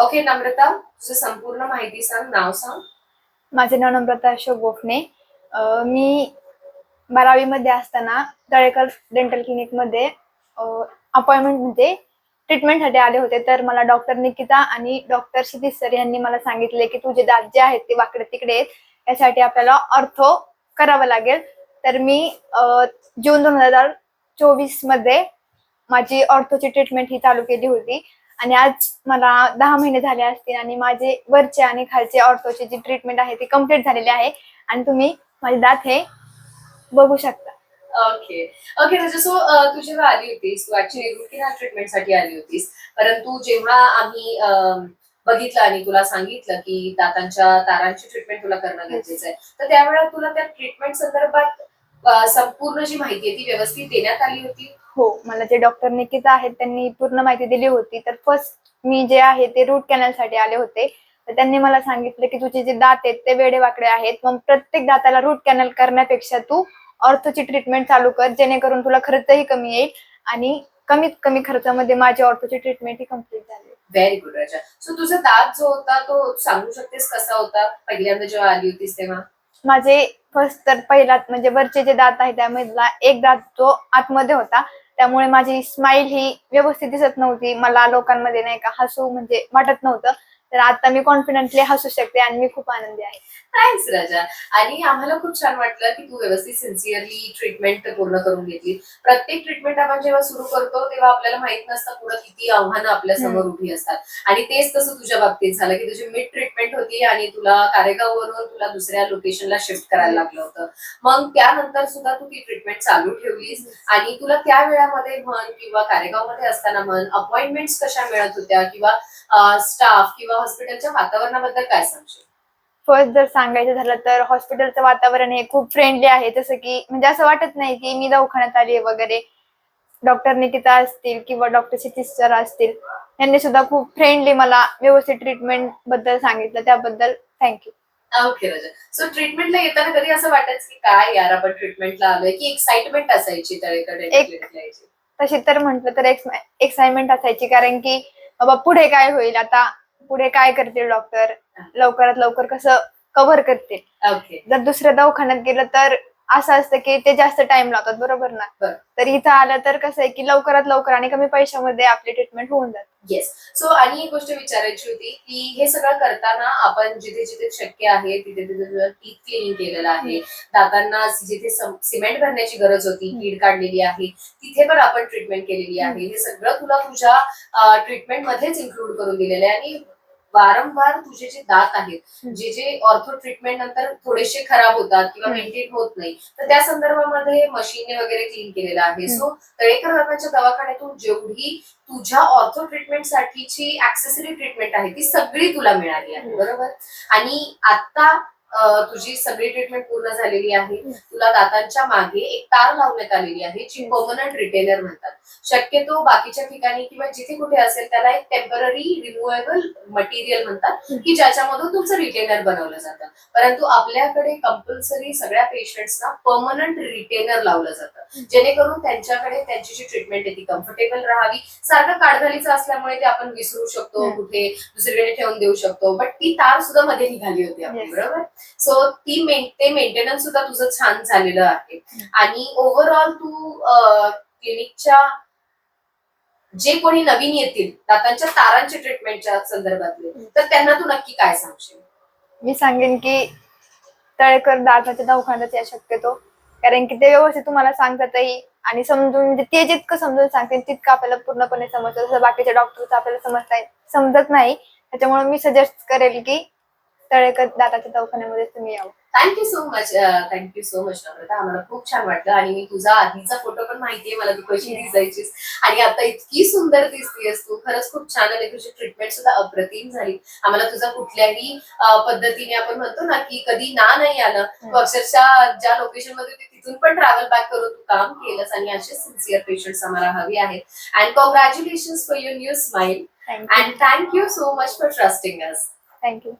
Okay नम्रता, तुझं संपूर्ण माहिती सांग, नाव सांग. माझे नाव नम्रता अशोक गोखणे. मी 12वी मध्ये असताना तळेकर डेंटल क्लिनिक मध्ये अपॉइंटमेंट म्हणजे ट्रीटमेंटसाठी आले होते. तर मला डॉक्टर निकिता आणि डॉक्टर क्षितिज सर यांनी मला सांगितले की तुझे दात जे आहेत ते वाकडे तिकडे आहेत, यासाठी आपल्याला ऑर्थो करावं लागेल. तर मी जून 2024 मध्ये माझी ऑर्थोची ट्रीटमेंट ही चालू केली होती आणि आज मला 10 महिने झाले असतील आणि माझे वरचे आणि खालचे ऑर्थोची जी ट्रीटमेंट आहे ती कम्प्लीट झालेली आहे आणि तुम्ही माझे दात हे बघू शकता. ओके ओके रजा, सो तू जेव्हा आली होतीस, तू ऍक्च्युली रूट कॅनल ट्रीटमेंटसाठी आली होतीस. परंतु जेव्हा आम्ही बघितलं आणि तुला सांगितलं की दातांच्या तारांची ट्रीटमेंट तुला करणं गरजेचं आहे, तर त्यावेळेला तुला त्या ट्रीटमेंट संदर्भात संपूर्ण जी माहिती आहे ती व्यवस्थित देण्यात आली होती? हो, मला जे डॉक्टर निकिता आहेत त्यांनी पूर्ण माहिती दिली होती. तर फर्स्ट मी जे आहे ते रूट कॅनल साठी आले होते. तर त्यांनी मला सांगितलं की तुझे जे दात आहेत ते वेडेवाकडे आहेत, मग प्रत्येक दाताला रूट कॅनल करण्यापेक्षा तू ऑर्थोची ट्रीटमेंट चालू कर, जेणेकरून तुला खर्चही कमी येईल आणि कमीत कमी खर्चामध्ये माझी ऑर्थोची ट्रीटमेंट ही कम्प्लीट झाली. व्हेरी गुड रजा. सो तुझा दात जो होता तो सांगू शकतेस कसा होता पहिल्यांदा जेव्हा आली होतीस तेव्हा? माझे फर्स्ट तर पहिला म्हणजे वरचे जे दात आहे त्यामधला एक दात जो आतमध्ये होता, त्यामुळे माझी स्माइल ही व्यवस्थित दिसत नव्हती. मला लोकांमध्ये नाही का हसू म्हणजे वाटत नव्हतं. तर आता मी कॉन्फिडेंटली हसू शकते आणि मी खूप आनंदी आहे. थँक्स राजा. आणि आम्हाला खूप छान वाटलं की तू व्यवस्थित सिन्सिअरली ट्रीटमेंट पूर्ण करून घेतली. प्रत्येक ट्रीटमेंट आपण जेव्हा सुरू करतो तेव्हा आपल्याला माहित नसतं पुढे किती आव्हानं आपल्या समोर उभी असतात. आणि तेच तसं तुझ्या बाबतीत झालं की तुझी मिड ट्रीटमेंट होती आणि तुला कारेगाववरून तुला दुसऱ्या लोकेशनला शिफ्ट करायला लागलं होतं. मग त्यानंतर सुद्धा तू ती ट्रीटमेंट चालू ठेवलीस आणि तुला त्या वेळामध्ये म्हण किंवा कारेगावमध्ये असताना म्हण अपॉइंटमेंट्स कशा मिळत होत्या किंवा स्टाफ किंवा हॉस्पिटलच्या वातावरणाबद्दल काय सांगशील? फर्स्ट जर सांगायचं झालं तर हॉस्पिटलचं वातावरण हे खूप फ्रेंडली आहे. जसं की म्हणजे असं वाटत नाही की मी दवाखान्यात आली वगैरे. डॉक्टर निकिता असतील किंवा डॉक्टर क्षितिज सर असतील, यांनी सुद्धा खूप फ्रेंडली मला व्यवस्थित ट्रीटमेंट बद्दल सांगितलं, त्याबद्दल थँक्यू. ओके रजा. सो ट्रीटमेंटला येताना कधी असं वाटायचं की काय यार आपण ट्रीटमेंटला आलोय, की एक्साइटमेंट असायची त्यावेळेकडे क्लिनिकला यायची? तशी तर म्हटलं तर एक्साइटमेंट असायची, कारण की बाबा पुढे काय होईल, आता पुढे काय करतील डॉक्टर, लवकरात लवकर कसं कव्हर करतील. ओके. जर दुसऱ्या दवाखान्यात गेलं तर असं असतं की ते जास्त टाइम लावतात, बरोबर ना. बरं. तर इथं आलं तर कसं आहे की लवकरात लवकर आणि कमी पैशामध्ये आपली ट्रीटमेंट होऊन जाते. येस. सो आणि एक गोष्ट विचारायची होती की हे सगळं करताना आपण जिथे जिथे शक्य आहे तिथे तिथे तुझं टीथ क्लिनिंग केलेलं आहे, दातांना जिथे सिमेंट भरण्याची गरज होती कीड काढलेली आहे, तिथे पण आपण ट्रीटमेंट केलेली आहे. हे सगळं तुला तुझ्या ट्रीटमेंट मध्येच इन्क्लूड करून दिलेलं आहे. आणि वारंवार तुझे जे दात आहेत जे जे ऑर्थो ट्रीटमेंट नंतर थोडेसे खराब होतात किंवा मेंटेन होत नाही, तर त्या संदर्भामध्ये मशीनने वगैरे क्लीन केलेलं आहे. सो तळेकर दातांच्या दवाखान्यातून जेवढी तुझ्या ऑर्थो ट्रीटमेंट साठीची ऍक्सेसरी ट्रीटमेंट आहे ती सगळी तुला मिळाली आहे, बरोबर. आणि आता तुझी सगळी ट्रीटमेंट पूर्ण झालेली आहे. तुला दातांच्या मागे एक तार लावण्यात आलेली आहे जी परमनंट रिटेनर म्हणतात. शक्यतो बाकीच्या ठिकाणी किंवा जिथे कुठे असेल त्याला एक टेम्पररी रिमुव्हेबल मटेरियल म्हणतात की ज्याच्यामधून तुमचं रिटेनर बनवलं जातं. परंतु आपल्याकडे कंपल्सरी सगळ्या पेशंट्सना परमनंट रिटेनर लावलं जातं, जेणेकरून त्यांच्याकडे त्यांची जी ट्रीटमेंट आहे ती कम्फर्टेबल राहावी. सारखं काढघालीचं असल्यामुळे ते आपण विसरू शकतो, कुठे दुसरीकडे ठेवून देऊ शकतो. बट ती तार सुद्धा मध्ये निघाली होती आपली, बरोबर. सो ते मेंटेनन्स सुद्धा तुझं छान झालेलं आहे. आणि ओव्हरऑल तू क्लिनिकच्या जे कोणी नवीन येतील दातांच्या तारांच्या ट्रीटमेंटच्या संदर्भातले, तर त्यांना तू नक्की काय सांगशील? मी सांगेन की तळेकर दाताच्या दवाखान्यात या शक्यतो, कारण की ते व्यवस्थित तुम्हाला सांगतातही आणि समजून म्हणजे ते जितकं समजून सांगतील तितकं आपल्याला पूर्णपणे समजतं. जसं बाकीच्या डॉक्टरचं आपल्याला समजत नाही. त्याच्यामुळे मी सजेस्ट करेल की तळेकर दाताच्या दवाखान्यामध्ये तुम्ही यावं. Thank you so much. Thank you so much Namrata. आम्हाला खूप छान वाटलं आणि मी तुझा आधीचा फोटो पण माहितीये मला, तू कशी दिसायचीस आणि आता इतकी सुंदर दिसतीयस तू. खरंच खूप छान. आणि तुझी ट्रीटमेंट सुद्धा अप्रतिम झाली. आम्हाला तुझा कुठल्याही पद्धतीने आपण म्हणतो ना की कधी ना नाही आलं, तू अक्षरशः ज्या लोकेशन मध्ये तिथून पण ट्रॅव्हल बॅक करून तू काम केलंस आणि असे सिन्सिअर पेशंट्स आम्हाला हवे आहेत. And congratulations for your new smile. And thank you so much for trusting us. Thank you.